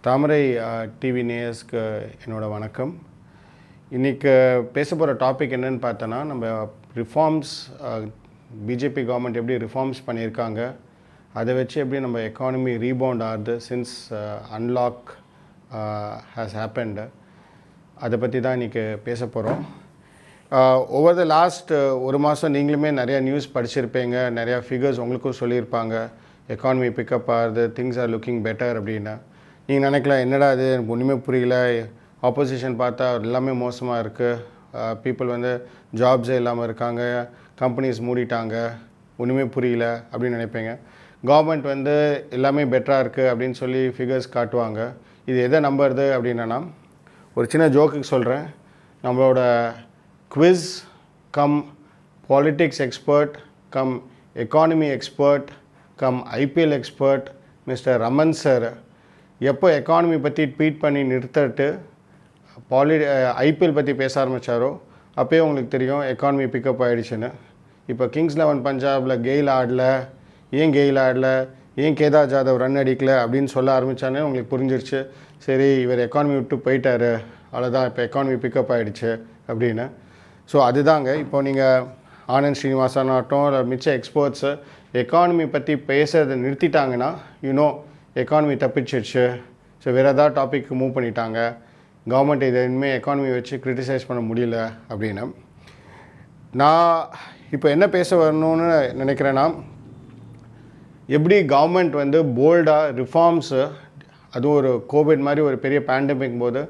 தாமரை TV நேயர்ஸ்க்கு என்னோட வணக்கம். இன்றைக்கி பேச போகிற டாபிக் என்னென்னு பார்த்தோன்னா, நம்ம ரிஃபார்ம்ஸ் பிஜேபி கவர்மெண்ட் எப்படி ரிஃபார்ம்ஸ் பண்ணியிருக்காங்க, அதை வச்சு எப்படி நம்ம எக்கானமி ரீபவுண்ட் ஆகுது சின்ஸ் அன்லாக் ஹேஸ் ஹேப்பன்டு, அதை பற்றி தான் இன்றைக்கி பேச போகிறோம். ஓவர் த லாஸ்ட் ஒரு மாதம் நீங்களுமே நிறையா நியூஸ் படிச்சிருப்பீங்க, நிறையா ஃபிகர்ஸ் உங்களுக்கும் சொல்லியிருப்பாங்க. எக்கானமி பிக்கப் ஆகுது, திங்ஸ் ஆர் லுக்கிங் பெட்டர் அப்படின்னு. நீங்கள் நினைக்கலாம், என்னடா அது எனக்கு ஒன்றுமே புரியல, ஆப்போசிஷன் பார்த்தா எல்லாமே மோசமாக இருக்குது, பீப்புள் ஜாப்ஸே இல்லாமல் இருக்காங்க, கம்பெனிஸ் மூடிட்டாங்க, ஒன்றுமே புரியல அப்படின்னு நினைப்பீங்க. கவர்மெண்ட் எல்லாமே பெட்டராக இருக்குது அப்படின்னு சொல்லி ஃபிகர்ஸ் காட்டுவாங்க. இது எதை நம்புறது அப்படின்னா, ஒரு சின்ன ஜோக்குக்கு சொல்கிறேன். நம்மளோட quiz come politics expert come economy expert come IPL expert mister Raman sir எப்போ எக்கானமி பற்றி ட்வீட் பண்ணி நிறுத்திட்டு ஐபிஎல் பற்றி பேச ஆரம்பித்தாரோ அப்போயே உங்களுக்கு தெரியும் எக்கானமி பிக்கப் ஆகிடுச்சுன்னு. இப்போ கிங்ஸ் 11 பஞ்சாபில் கெயில் ஆடல, ஏன் கெயில் ஆடல, ஏன் கேதார் ஜாதவ் ரன் அடிக்கலை அப்படின்னு சொல்ல ஆரம்பித்தானே உங்களுக்கு புரிஞ்சிருச்சு, சரி இவர் எக்கானமி விட்டு போயிட்டார், அவ்வளோதான் இப்போ எக்கானமி பிக்கப் ஆகிடுச்சு அப்படின்னு. ஸோ அதுதாங்க இப்போ நீங்கள் ஆனந்த் ஸ்ரீனிவாசன் ஆகட்டும் இல்லை மிச்ச எக்ஸ்பர்ட்ஸு எக்கானமி பற்றி பேசுறதை நிறுத்திட்டாங்கன்னா எக்கானமி தப்பிச்சிருச்சு, ஸோ வேறு ஏதாவது டாபிக் மூவ் பண்ணிட்டாங்க, கவர்மெண்ட் இதை இனிமேல் எக்கானமி வச்சு கிரிட்டிசைஸ் பண்ண முடியல அப்படின்னு. நான் இப்போ என்ன பேச வரணும்னு நினைக்கிறேன்னா, எப்படி கவர்மெண்ட் போல்டாக ரிஃபார்ம்ஸு, அதுவும் ஒரு கோவிட் மாதிரி ஒரு பெரிய பேண்டமிக் போது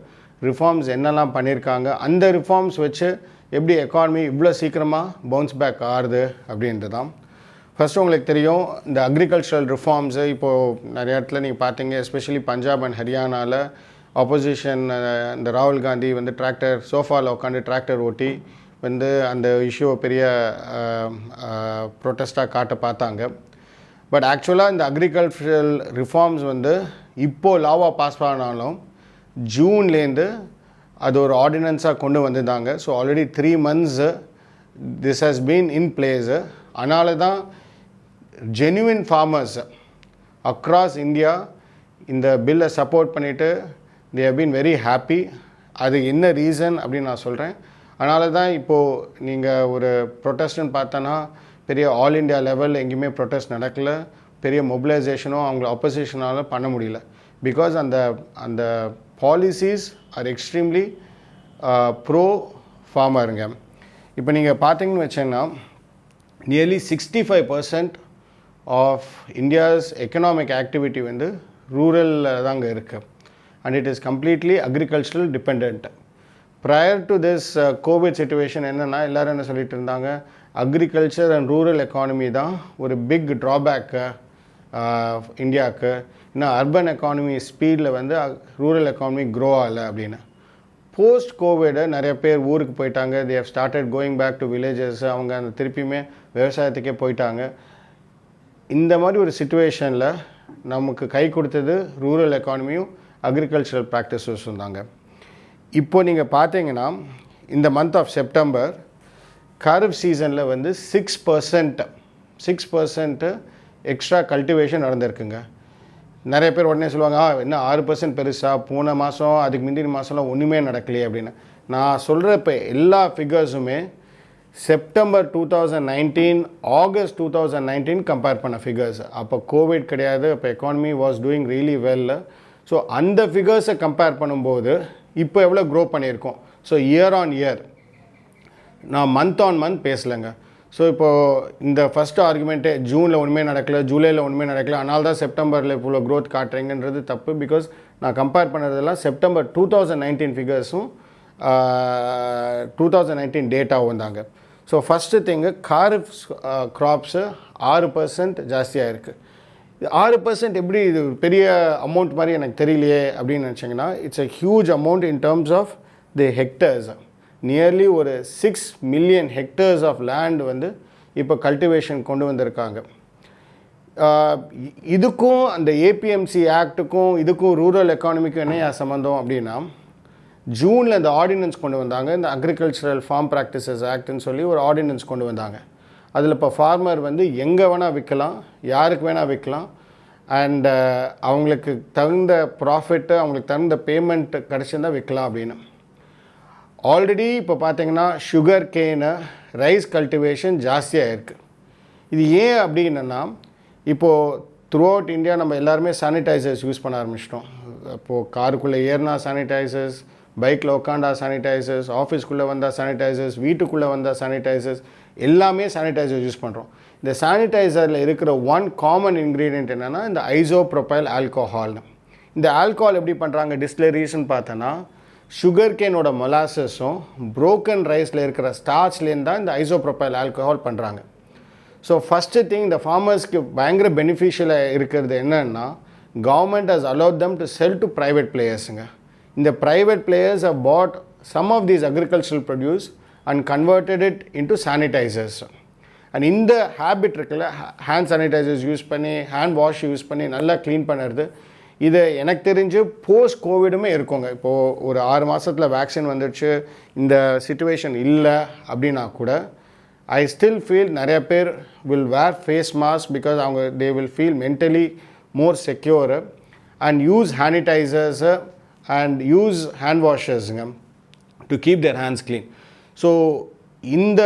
ரிஃபார்ம்ஸ் என்னெல்லாம் பண்ணியிருக்காங்க, அந்த ரிஃபார்ம்ஸ் வச்சு எப்படி எக்கானமி இவ்வளோ சீக்கிரமாக பவுன்ஸ் பேக் ஆகுது அப்படின்றது தான். ஃபஸ்ட்டு உங்களுக்கு தெரியும், இந்த அக்ரிகல்ச்சரல் ரிஃபார்ம்ஸு இப்போது நிறைய இடத்துல நீங்கள் பார்த்தீங்க, எஸ்பெஷலி பஞ்சாப் அண்ட் ஹரியானாவில் ஆப்போசிஷன் இந்த ராகுல் காந்தி டிராக்டர் சோஃபாவில் உட்காந்து டிராக்டர் ஓட்டி அந்த இஷ்யூவை பெரிய ப்ரொட்டஸ்ட்டாக காட்ட பார்த்தாங்க. பட் ஆக்சுவலாக இந்த அக்ரிகல்ச்சரல் ரிஃபார்ம்ஸ் இப்போது லாவாக பாஸ் ஆனாலும் ஜூன்லேருந்து அது ஒரு ஆர்டினன்ஸாக கொண்டு வந்திருந்தாங்க. So already 3 months this has been in place. அதனால தான் ஜென்யூன் ஃபார்மர்ஸ் அக்ராஸ் இந்தியா இந்த பில்லை சப்போர்ட் பண்ணிவிட்டு they have been very happy. அது என்ன ரீசன் அப்படின்னு நான் சொல்கிறேன். அதனால தான் இப்போது நீங்கள் ஒரு ப்ரொட்டஸ்ட்னு பார்த்தோன்னா பெரிய ஆல் இண்டியா லெவல் எங்கேயுமே ப்ரொட்டஸ்ட் நடக்கலை, பெரிய மொபிலைசேஷனும் அவங்கள ஆப்போசிஷனால் பண்ண முடியல. பிகாஸ் அந்த பாலிசிஸ் ஆர் எக்ஸ்ட்ரீம்லி ப்ரோ ஃபார்மருங்க. இப்போ நீங்கள் பார்த்தீங்கன்னு வச்சேன்னா, nearly 65% of India's economic activity ரூரலில் தாங்க இருக்குது. And it is completely agricultural depend. Prior to this COVID situation என்னென்னா, எல்லோரும் என்ன சொல்லிட்டு இருந்தாங்க, அக்ரிகல்ச்சர் அண்ட் ரூரல் எக்கானமி தான் ஒரு பிக் ட்ராபேக்கு இந்தியாவுக்கு. இன்னும் அர்பன் எக்கானமி ஸ்பீடில் ரூரல் எக்கானமி க்ரோ ஆகலை அப்படின்னு. போஸ்ட் கோவிடு நிறைய பேர் ஊருக்கு போயிட்டாங்க, they have started going back to villages, அவங்க திருப்பியுமே விவசாயத்துக்கே போயிட்டாங்க. இந்த மாதிரி ஒரு சிச்சுவேஷனில் நமக்கு கை கொடுத்தது ரூரல் எக்கானமியும் அக்ரிகல்ச்சரல் ப்ராக்டிஸஸும் தாங்க. இப்போது நீங்கள் பார்த்தீங்கன்னா, இந்த மந்த் ஆஃப் செப்டம்பர் கரீஃப் சீசனில் 6% எக்ஸ்ட்ரா கல்டிவேஷன் நடந்திருக்குங்க. நிறைய பேர் உடனே சொல்லுவாங்க, என்ன 6% பெருசாக, போன மாதம் அதுக்கு முந்தின மாதம்லாம் ஒன்றுமே நடக்கலையே அப்படின்னு. நான் சொல்கிற இப்போ எல்லா ஃபிகர்ஸுமே செப்டம்பர் 2019 ஆகஸ்ட் 2019 கம்பேர் பண்ண ஃபிகர்ஸ். அப்போ கோவிட் கிடையாது, அப்போ economy was doing really well. So அந்த ஃபிகர்ஸை கம்பேர் பண்ணும்போது இப்போ எவ்வளோ க்ரோ பண்ணியிருக்கோம். ஸோ இயர் ஆன் இயர், நான் மந்த் ஆன் மந்த் பேசலைங்க. ஸோ இப்போது இந்த ஃபஸ்ட் ஆர்குமெண்ட்டே ஜூனில் ஒன்றுமே நடக்கலை, ஜூலையில் ஒன்றுமே நடக்கலை, அதனால தான் செப்டம்பரில் இவ்வளோ க்ரோத் காட்டுறீங்கன்றது தப்பு. பிகாஸ் நான் கம்பேர் பண்ணுறதெல்லாம் செப்டம்பர் 2019 ஃபிகர்ஸும் 2019 டேட்டாவும் தாங்க. ஸோ ஃபஸ்ட்டு திங்கு, காரிஃப் க்ராப்ஸு 6% ஜாஸ்தியாக இருக்குது. 6% எப்படி இது பெரிய அமௌண்ட் மாதிரி எனக்கு தெரியலையே அப்படின்னு நினச்சிங்கன்னா, it's a huge amount in terms of the hectares. Nearly ஒரு 6 million ஹெக்டர்ஸ் ஆஃப் லேண்ட் இப்போ கல்டிவேஷன் கொண்டு வந்திருக்காங்க. இதுக்கும் அந்த ஏபிஎம்சி ஆக்டுக்கும் இதுக்கும் ரூரல் எக்கானமிக்கும் என்ன சம்மந்தம் அப்படின்னா, ஜூனில் இந்த ஆர்டினன்ஸ் கொண்டு வந்தாங்க, இந்த அக்ரிகல்ச்சரல் ஃபார்ம் ப்ராக்டிசஸ் ஆக்ட்னு சொல்லி ஒரு ஆர்டினன்ஸ் கொண்டு வந்தாங்க. அதில் இப்போ ஃபார்மர் எங்கே வேணால் விற்கலாம், யாருக்கு வேணால் விற்கலாம், அண்ட் அவங்களுக்கு தகுந்த ப்ராஃபிட்டு அவங்களுக்கு தகுந்த பேமெண்ட் கிடச்சிருந்தால் விற்கலாம் அப்படின்னு. ஆல்ரெடி இப்போ பார்த்தீங்கன்னா சுகர் கேனு ரைஸ் கல்டிவேஷன் ஜாஸ்தியாக இருக்குது. இது ஏன் அப்படின்னா இப்போது த்ரூ அவுட் இந்தியா நம்ம எல்லாருமே சானிடைசர்ஸ் யூஸ் பண்ண ஆரம்பிச்சிட்டோம். இப்போது காருக்குள்ளே ஏறினா சானிடைசர்ஸ், பைக்கில் உட்காண்டா சானிடைசர்ஸ், ஆஃபீஸ்க்குள்ளே வந்தால் சானிடைசர்ஸ், வீட்டுக்குள்ளே வந்தால் சானிடைசர்ஸ், எல்லாமே சானிடைசர் யூஸ் பண்ணுறோம். இந்த சானிடைசரில் இருக்கிற ஒன் காமன் இன்க்ரீடியன்ட் என்னென்னா இந்த ஐசோப்ரோபைல் ஆல்கோஹால்னு. இந்த ஆல்கோஹால் எப்படி பண்ணுறாங்க டிஸ்டிலரிஸ்ன்னு பார்த்தோன்னா சுகர் கேனோட மொலாசஸும் புரோக்கன் ரைஸில் இருக்கிற ஸ்டார்ச்லேருந்து தான் இந்த ஐசோப்ரோபைல் ஆல்கோஹால் பண்ணுறாங்க. ஸோ ஃபஸ்ட்டு திங் இந்த ஃபார்மர்ஸ்க்கு பயங்கர பெனிஃபிஷியலாக இருக்கிறது என்னென்னா government has allot them to sell to private பிளேயர்ஸுங்க. இந்த private players have bought some of these agricultural produce and converted it into sanitizers. And இந்த ஹேபிட் இருக்குல்ல, ஹேண்ட் சானிடைசர்ஸ் யூஸ் பண்ணி ஹேண்ட் வாஷ் யூஸ் பண்ணி நல்லா க்ளீன் பண்ணுறது, இது எனக்கு தெரிஞ்சு போஸ்ட் கோவிடுமே இருக்குங்க. இப்போது ஒரு 6 மாதத்தில் வேக்சின் வந்துடுச்சு, இந்த சிச்சுவேஷன் இல்லை அப்படின்னா கூட ஐ ஸ்டில் ஃபீல் நிறைய பேர் will wear face mask because அவங்க they will feel mentally more secure and use sanitisers and use hand washers to keep their hands clean. So இந்த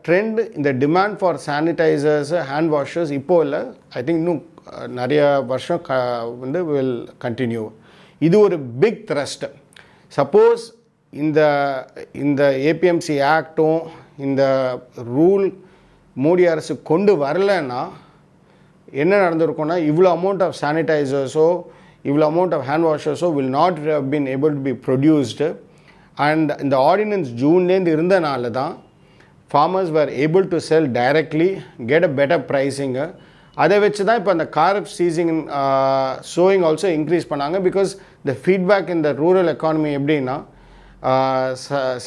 ட்ரெண்ட், இந்த demand for sanitisers hand washers இப்போ இல்லை, I think இன்னும் நிறைய வருஷம் வந்து will continue. இது ஒரு பிக் த்ரஸ்ட். சப்போஸ் இந்த இந்த ஏபிஎம்சி ஆக்டும் இந்த ரூல் மோடி அரசு கொண்டு வரலைன்னா என்ன நடந்திருக்கும்னா இவ்வளோ அமௌண்ட் ஆஃப் சானிடைசர்ஸோ இவ்வளோ அமௌண்ட் ஆஃப் ஹேண்ட் வாஷர்ஸோ will not have been able to be produced. And இந்த ஆர்டினன்ஸ் ஜூன்லேருந்து இருந்தனால தான் farmers were able to sell directly, get a better pricing. அதை வச்சு தான் இப்போ அந்த காரப் சீசிங் சோயிங் ஆல்சோ இன்க்ரீஸ் பண்ணாங்க. பிகாஸ் த ஃபீட்பேக் இந்த ரூரல் எக்கானமி எப்படின்னா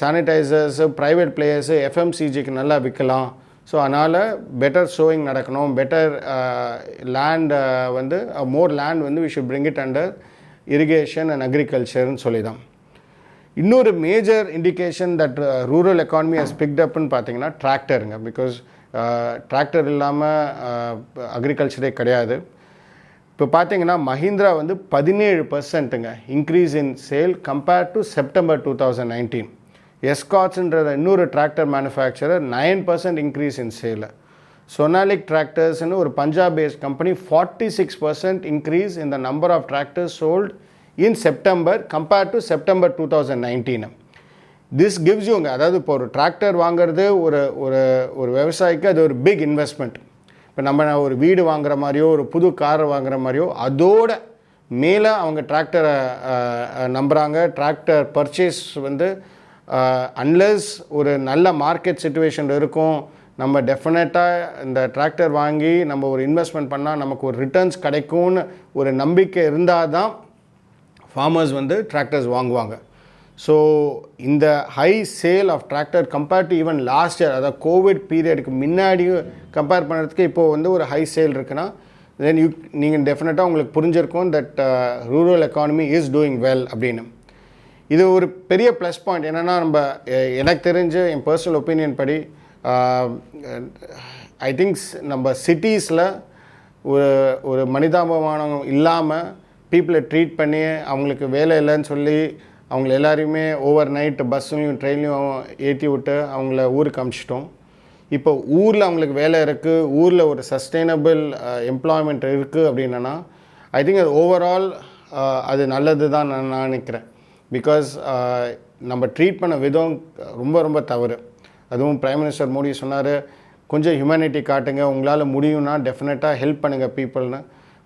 சானிடைசர்ஸு ப்ரைவேட் பிளேயர்ஸு எஃப்எம்சிஜிக்கு நல்லா விற்கலாம். ஸோ அதனால் பெட்டர் சோயிங் நடக்கணும், பெட்டர் லேண்ட் வந்து மோர் லேண்ட் வந்து we should bring it under irrigation and அக்ரிகல்ச்சர்னு சொல்லி தான். இன்னொரு major indication that rural economy has picked அப்னு பார்த்தீங்கன்னா டிராக்டருங்க. பிகாஸ் டிராக்டர் இல்லாமல் அக்ரிகல்ச்சரே கிடையாது. இப்போ பார்த்தீங்கன்னா மஹிந்திரா வந்து 17% increase in sale compared to September 2019. எஸ்காட்ஸ்ன்ற இன்னொரு tractor manufacturer 9% increase in sale. Sonalika டிராக்டர்ஸ்னு ஒரு Punjab based company 46% increase in the number of tractors sold in September compared to September 2019. This gives யூங்க, அதாவது இப்போ ஒரு டிராக்டர் வாங்குறது ஒரு ஒரு ஒரு விவசாயிக்கு அது ஒரு பிக் இன்வெஸ்ட்மெண்ட். இப்போ நம்ம ஒரு வீடு வாங்குற மாதிரியோ ஒரு புது கார் வாங்குற மாதிரியோ அதோட மேலே அவங்க டிராக்டரை நம்புகிறாங்க. டிராக்டர் பர்ச்சேஸ் வந்து அன்லெஸ் ஒரு நல்ல மார்க்கெட் சிச்சுவேஷன் இருக்கும், நம்ம டெஃபினட்டாக இந்த டிராக்டர் வாங்கி நம்ம ஒரு இன்வெஸ்ட்மெண்ட் பண்ணால் நமக்கு ஒரு ரிட்டர்ன்ஸ் கிடைக்கும்னு ஒரு நம்பிக்கை இருந்தால் தான் ஃபார்மர்ஸ் வந்து டிராக்டர்ஸ் வாங்குவாங்க. ஸோ இந்த high sale of tractor compared to even last year, அதாவது கோவிட் பீரியடுக்கு முன்னாடி கம்பேர் பண்ணுறதுக்கு இப்போது வந்து ஒரு ஹை சேல் இருக்குன்னா தென் நீங்கள் டெஃபினட்டாக உங்களுக்கு புரிஞ்சிருக்கும் that rural economy is doing well அப்படின்னு. இது ஒரு பெரிய ப்ளஸ் பாயிண்ட். என்னென்னா நம்ம எனக்கு தெரிஞ்ச என் பர்சனல் ஒப்பீனியன் படி ஐ திங்க்ஸ் நம்ம சிட்டிஸில் ஒரு ஒரு மனிதாபிமானம் இல்லாமல் பீப்புளை ட்ரீட் பண்ணி அவங்களுக்கு வேலை இல்லைன்னு சொல்லி அவங்கள எல்லாரையுமே ஓவர் நைட் பஸ்ஸுலையும் ட்ரெயின்லையும் ஏற்றி விட்டு அவங்கள ஊருக்கு அனுப்பிச்சிட்டோம். இப்போ ஊரில் அவங்களுக்கு வேலை இருக்குது, ஊரில் ஒரு சஸ்டெயினபிள் எம்ப்ளாய்மெண்ட் இருக்குது அப்படின்னா ஐ திங்க் அது ஓவரால் அது நல்லது தான் நான் நினைக்கிறேன். பிகாஸ் நம்ம ட்ரீட் பண்ண விதம் ரொம்ப ரொம்ப தவறு. அதுவும் பிரைம் மினிஸ்டர் மோடி சொன்னார், கொஞ்சம் ஹியூமனிட்டி காட்டுங்க, உங்களால் முடியும்னா டெஃபினட்டாக ஹெல்ப் பண்ணுங்கள் பீப்புள்னு.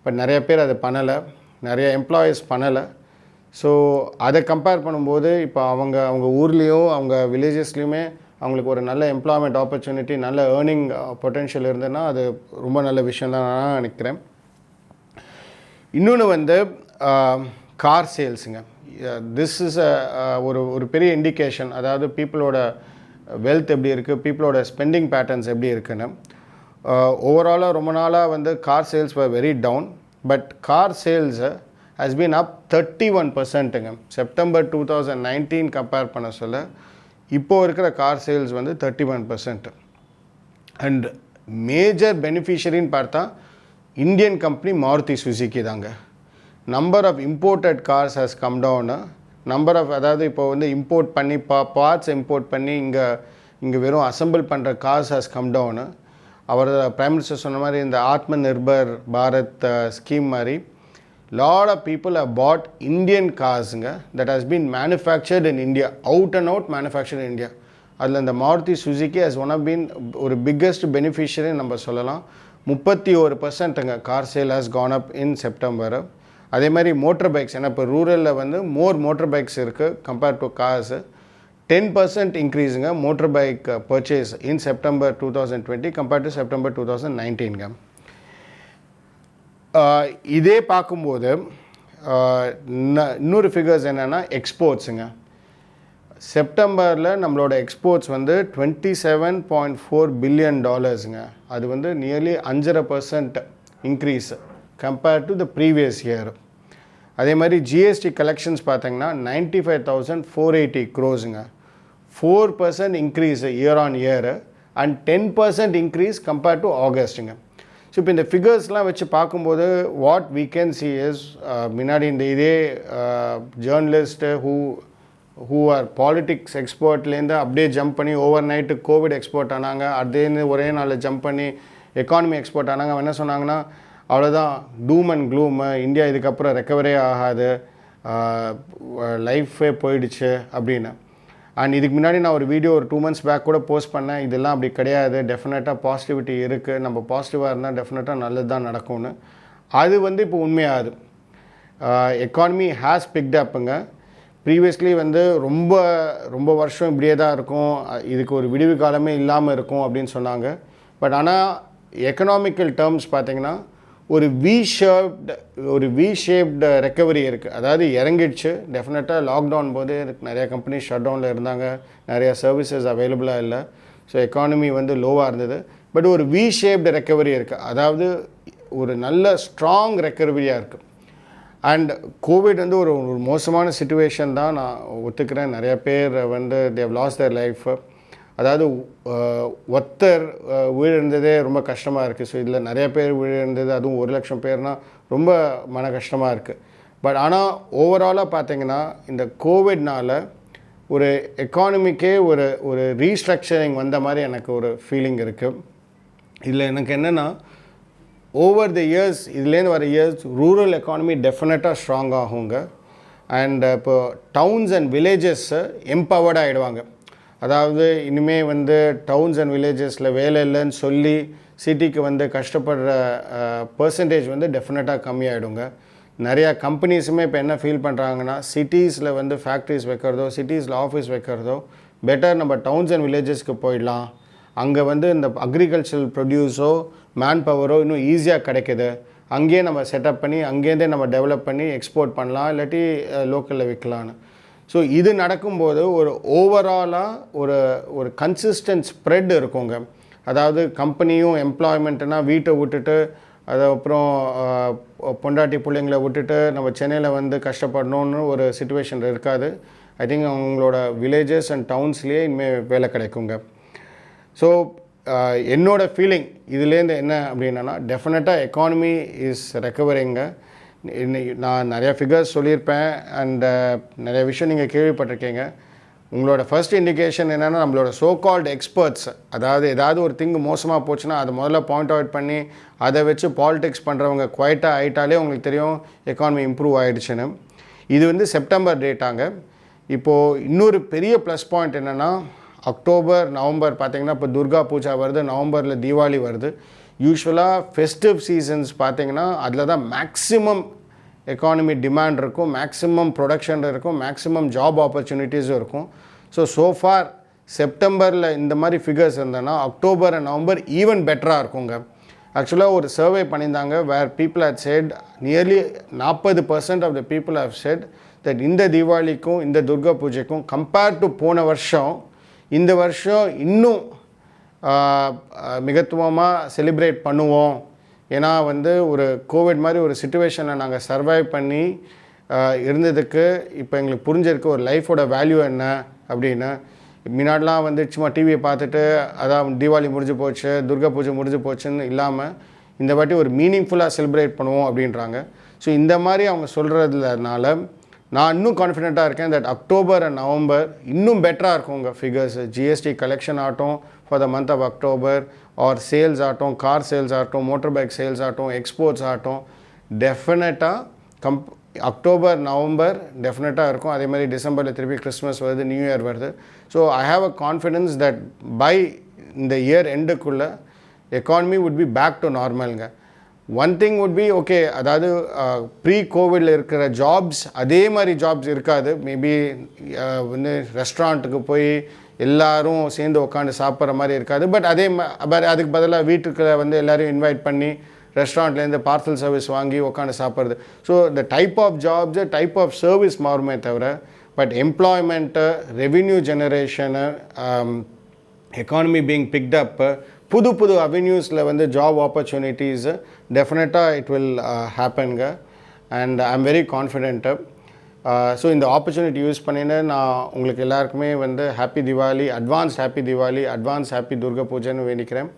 பட் நிறைய பேர் அதை பண்ணலை, நிறைய எம்ப்ளாயீஸ் பண்ணலை. ஸோ அதை கம்பேர் பண்ணும்போது இப்போ அவங்க ஊர்லேயும் அவங்க வில்லேஜஸ்லேயுமே அவங்களுக்கு ஒரு நல்ல எம்ப்ளாய்மெண்ட் ஆப்பர்ச்சுனிட்டி, நல்ல ஏர்னிங் பொட்டென்ஷியல் இருந்ததுன்னா அது ரொம்ப நல்ல விஷயம் தான் நான் நினைக்கிறேன். இன்னொன்று வந்து கார் சேல்ஸுங்க. திஸ் இஸ் ஒரு பெரிய இண்டிகேஷன், அதாவது பீப்புளோட வெல்த் எப்படி இருக்குது, பீப்புளோட ஸ்பெண்டிங் பேட்டர்ன்ஸ் எப்படி இருக்குன்னு. ஓவராலாக ரொம்ப நாளாக வந்து car sales were very down, but car sales has been up 31%ங்க. செப்டம்பர் 2019 கம்பேர் பண்ண சொல்ல இப்போது இருக்கிற கார் சேல்ஸ் வந்து 31%. அண்ட் மேஜர் பெனிஃபிஷரின்னு பார்த்தா இந்தியன் கம்பெனி மாருதி சுசுகி தாங்க. Number of imported cars has come down. Number of அதாவது இப்போ வந்து இம்போர்ட் பண்ணி பார்ட்ஸ் இம்போர்ட் பண்ணி இங்கே வெறும் அசம்பிள் பண்ணுற கார்ஸ் ஹஸ் கம் டவுன். அவர் பிரைம் மினிஸ்டர் சொன்ன மாதிரி இந்த ஆத்ம நிர்பர் பாரத் ஸ்கீம் மாதிரி lot of people have bought Indian carsங்க that has been manufactured in India, out and out manufactured in India. அதில் இந்த Maruti Suzuki has one of been ஒரு biggest beneficiary நம்ம சொல்லலாம். 31%ங்க car sale has gone up in September. அதே மாதிரி motor bikes, ஏன்னா இப்போ ரூரலில் வந்து மோட்டர் பைக்ஸ் இருக்குது கம்பேர்ட் டு கார்ஸ். 10% இன்க்ரீஸுங்க motor bike purchase in September 2020 compared to September 2019ங்க. இதே பார்க்கும்போது இன்னொரு ஃபிகர்ஸ் என்னென்னா எக்ஸ்போர்ட்ஸுங்க. செப்டம்பரில் நம்மளோட எக்ஸ்போர்ட்ஸ் வந்து $27.4 பில்லியன். அது வந்து nearly 5.5% increase compared to the previous year. அதே மாதிரி ஜிஎஸ்டி கலெக்ஷன்ஸ் பார்த்தீங்கன்னா 95,480 crores, 4% increase year on year and 10% increase compared to ஆகஸ்ட்டுங்க. ஸோ இப்போ இந்த ஃபிகர்ஸ்லாம் வச்சு பார்க்கும்போது what we can see is, முன்னாடி இந்த இதே ஜேர்னலிஸ்ட்டு ஹூ ஆர் பாலிட்டிக்ஸ் எக்ஸ்பர்ட்லேருந்து அப்படியே ஜம்ப் பண்ணி ஓவர் நைட்டு கோவிட் எக்ஸ்பர்ட் ஆனாங்க, அதேன்னு ஒரே நாளில் ஜம்ப் பண்ணி எக்கானமி எக்ஸ்பர்ட் ஆனாங்க. அவன் என்ன சொன்னாங்கன்னா, அவ்வளோதான் டூம் அண்ட் க்ளூமு, இந்தியா இதுக்கப்புறம் ரெக்கவரே ஆகாது, லைஃபே போயிடுச்சு அப்படின்னு. அண்ட் இதுக்கு முன்னாடி நான் ஒரு வீடியோ ஒரு 2 months பேக் கூட போஸ்ட் பண்ணேன், இதெல்லாம் அப்படி கிடையாது, டெஃபினட்டாக பாசிட்டிவிட்டி இருக்குது, நம்ம பாசிட்டிவாக இருந்தால் டெஃபினட்டாக நல்லது தான் நடக்கும்னு. அது வந்து இப்போ உண்மையாகுது. எக்கானமி ஹேஸ் பிக்ட் அப்புங்க. ப்ரீவியஸ்லி வந்து ரொம்ப வருஷம் இப்படியே தான் இருக்கும், இதுக்கு ஒரு விடிவு காலமே இல்லாமல் இருக்கும் அப்படின்னு சொன்னாங்க. பட் ஆனால் எக்கனாமிக்கல் டேர்ம்ஸ் பார்த்திங்கன்னா ஒரு வி ஷேப்டு ரெக்கவரி இருக்குது. அதாவது இறங்கிடுச்சு டெஃபினட்டாக. லாக்டவுன் போது நிறையா கம்பெனி ஷட் டவுனில் இருந்தாங்க, நிறையா சர்வீசஸ் அவைலபிளாக இல்லை, ஸோ எக்கானமி வந்து லோவாக இருந்தது. பட் ஒரு வி ஷேப்டு ரெக்கவரி இருக்குது, அதாவது ஒரு நல்ல ஸ்ட்ராங் ரெக்கவரியாக இருக்குது. அண்ட் கோவிட் வந்து ஒரு மோசமான சிச்சுவேஷன் தான், நான் ஒத்துக்கிறேன். நிறையா பேர் வந்து தேவ் லாஸ் தேர் லைஃப். அதாவது ஒருத்தர் உயிரிழந்ததே ரொம்ப கஷ்டமாக இருக்குது. ஸோ இதில் நிறைய பேர் உயிரிழந்தது, அதுவும் 1,00,000 பேர்னால் ரொம்ப மன கஷ்டமாக இருக்குது. பட் ஆனால் ஓவராலாக பார்த்திங்கன்னா இந்த கோவிட்னால் ஒரு எக்கானமிக்கே ஒரு ரீஸ்ட்ரக்சரிங் வந்த மாதிரி எனக்கு ஒரு ஃபீலிங் இருக்குது. இதில் எனக்கு என்னென்னா, ஓவர் த இயர்ஸ், இதுலேருந்து வர இயர்ஸ் ரூரல் எக்கானமி டெஃபினட்டாக ஸ்ட்ராங் ஆகுங்க. அண்ட் இப்போ டவுன்ஸ் அண்ட் வில்லேஜஸ் எம்பவர்டாக ஆகிடுவாங்க. அதாவது இனிமேல் வந்து டவுன்ஸ் அண்ட் வில்லேஜஸில் வேலை இல்லைன்னு சொல்லி சிட்டிக்கு வந்து கஷ்டப்படுற பர்சன்டேஜ் வந்து டெஃபினட்டாக கம்மியாகிடுங்க. நிறையா கம்பெனிஸுமே இப்போ என்ன ஃபீல் பண்ணுறாங்கன்னா, சிட்டிஸில் வந்து ஃபேக்ட்ரிஸ் வைக்கிறதோ சிட்டிஸில் ஆஃபீஸ் வைக்கிறதோ பெட்டர் நம்ம டவுன்ஸ் அண்ட் வில்லேஜஸ்க்கு போயிடலாம். அங்கே வந்து இந்த அக்ரிகல்ச்சரல் ப்ரொடியூஸோ மேன் பவரோ இன்னும் ஈஸியாக கிடைக்குது, அங்கேயே நம்ம செட்டப் பண்ணி அங்கேருந்தே நம்ம டெவலப் பண்ணி எக்ஸ்போர்ட் பண்ணலாம், இல்லாட்டி லோக்கலில் விற்கலான்னு. ஸோ இது நடக்கும்போது ஒரு ஓவராலாக ஒரு கன்சிஸ்டன்ட் ஸ்ப்ரெட் இருக்குங்க. அதாவது கம்பெனியும் எம்ப்ளாய்மெண்ட்டுனா வீட்டை விட்டுட்டு, அதுக்கப்புறம் பொண்டாட்டி பிள்ளைங்களை விட்டுட்டு நம்ம சென்னையில் வந்து கஷ்டப்படணுன்னு ஒரு சிச்சுவேஷன் இருக்காது. ஐ திங்க் அவங்களோட வில்லேஜஸ் அண்ட் டவுன்ஸ்லேயே இனிமேல் வேலை கிடைக்குங்க. ஸோ என்னோட ஃபீலிங் இதுலேருந்து என்ன அப்படின்னா, டெஃபினட்டாக எக்கானமி இஸ் ரெக்கவரிங்க. நான் நிறையா ஃபிகர்ஸ் சொல்லியிருப்பேன் அண்ட் நிறைய விஷயம் நீங்கள் கேள்விப்பட்டிருக்கீங்க. உங்களோட ஃபர்ஸ்ட் இண்டிகேஷன் என்னென்னா, நம்மளோட சோ கால்டு எக்ஸ்பர்ட்ஸ், அதாவது ஏதாவது ஒரு திங்கு மோசமாக போச்சுன்னா அதை முதல்ல பாயிண்ட் அவுட் பண்ணி அதை வச்சு பாலிடிக்ஸ் பண்ணுறவங்க குவைட்டாக ஆகிட்டாலே உங்களுக்கு தெரியும் எக்கானமி இம்ப்ரூவ் ஆகிடுச்சுன்னு. இது வந்து செப்டம்பர் டேட்டாங்க. இப்போது இன்னொரு பெரிய ப்ளஸ் பாயிண்ட் என்னென்னா, அக்டோபர் நவம்பர் பார்த்திங்கன்னா இப்போ துர்கா பூஜா வருது, நவம்பரில் தீபாவளி வருது. யூஸ்வலாக ஃபெஸ்டிவ் சீசன்ஸ் பார்த்திங்கன்னா அதில் தான் மேக்ஸிமம் எக்கானமி டிமாண்ட் இருக்கும், மேக்ஸிமம் ப்ரொடக்ஷன் இருக்கும், மேக்ஸிமம் ஜாப் ஆப்பர்ச்சுனிட்டிஸும் இருக்கும். ஸோ ஃபார் செப்டம்பரில் இந்த மாதிரி ஃபிகர்ஸ் இருந்ததுன்னா அக்டோபர் அண்ட் நவம்பர் ஈவன் பெட்டராக இருக்குங்க. ஆக்சுவலாக ஒரு சர்வே பண்ணியிருந்தாங்க where people had said, nearly 40% of the people have said that இந்த தீபாவளிக்கும் இந்த துர்கா பூஜைக்கும் கம்பேர்ட் டு போன வருஷம் இந்த வருஷம் இன்னும் மிகத்துவமாக செலிப்ரேட் பண்ணுவோம். ஏன்னா வந்து ஒரு கோவிட் மாதிரி ஒரு சிச்சுவேஷனை நாங்கள் சர்வைவ் பண்ணி இருந்ததுக்கு இப்போ எங்களுக்கு புரிஞ்சிருக்கு ஒரு லைஃபோட வேல்யூ என்ன அப்படின்னு. முன்னாடிலாம் வந்து சும்மா டிவியை பார்த்துட்டு அதான் தீபாவளி முடிஞ்சு போச்சு, துர்கா பூஜை முடிஞ்சு போச்சுன்னு இல்லாமல் இந்த வாட்டி ஒரு மீனிங்ஃபுல்லாக செலிப்ரேட் பண்ணுவோம் அப்படின்றாங்க. ஸோ இந்த மாதிரி அவங்க சொல்கிறதுனால நான் இன்னும் கான்ஃபிடென்ட்டாக இருக்கேன் தட் அக்டோபர் அண்ட் நவம்பர் இன்னும் பெட்டராக இருக்கும் உங்கள் ஃபிகர்ஸ். ஜிஎஸ்டி கலெக்ஷன் ஆகட்டும் for the month of October, or sales ஆகட்டும், கார் சேல்ஸ் ஆகட்டும், மோட்டர் பைக் சேல்ஸ் ஆகட்டும், எக்ஸ்போர்ட்ஸ் ஆகட்டும், டெஃபினட்டாக அக்டோபர் நவம்பர் டெஃபினட்டாக இருக்கும். அதே மாதிரி டிசம்பரில் திருப்பி கிறிஸ்மஸ் வருது, நியூ இயர் வருது. So I have a confidence that by இந்த இயர் எண்டுக்குள்ளே economy would be back to நார்மலுங்க. One thing would be okay, அதாவது ப்ரீ கோவிடில் இருக்கிற ஜாப்ஸ் அதே மாதிரி ஜாப்ஸ் இருக்காது. மேபி வந்து ரெஸ்டாரண்ட்டுக்கு போய் எல்லோரும் சேர்ந்து உட்காந்து சாப்பிட்ற மாதிரி இருக்காது. பட் அதுக்கு பதிலாக வீட்டுக்கு வந்து எல்லோரையும் இன்வைட் பண்ணி ரெஸ்டாரண்ட்லேருந்து பார்சல் சர்வீஸ் வாங்கி உட்காந்து சாப்பிட்றது. So the type of jobs, type of service மாறுமே தவிர, but employment, revenue generation, economy being picked up, புது அவென்யூஸில் வந்து ஜாப் ஆப்பர்ச்சுனிட்டிஸ் டெஃபினட்டாக இட் வில் ஹேப்பனுங்க. And I am very confident. So இந்த ஆப்பர்ச்சுனிட்டி யூஸ் பண்ணின்னு நான் உங்களுக்கு எல்லாருக்குமே வந்து happy Diwali, advance happy Diwali, advance happy Durga பூஜைன்னு வேண்டிக்கிறேன்.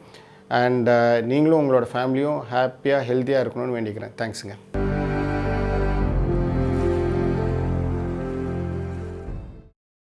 அண்ட் நீங்களும் உங்களோட ஃபேமிலியும் ஹாப்பியாக ஹெல்த்தியாக இருக்கணும்னு வேண்டிக்கிறேன். தேங்க்ஸுங்க.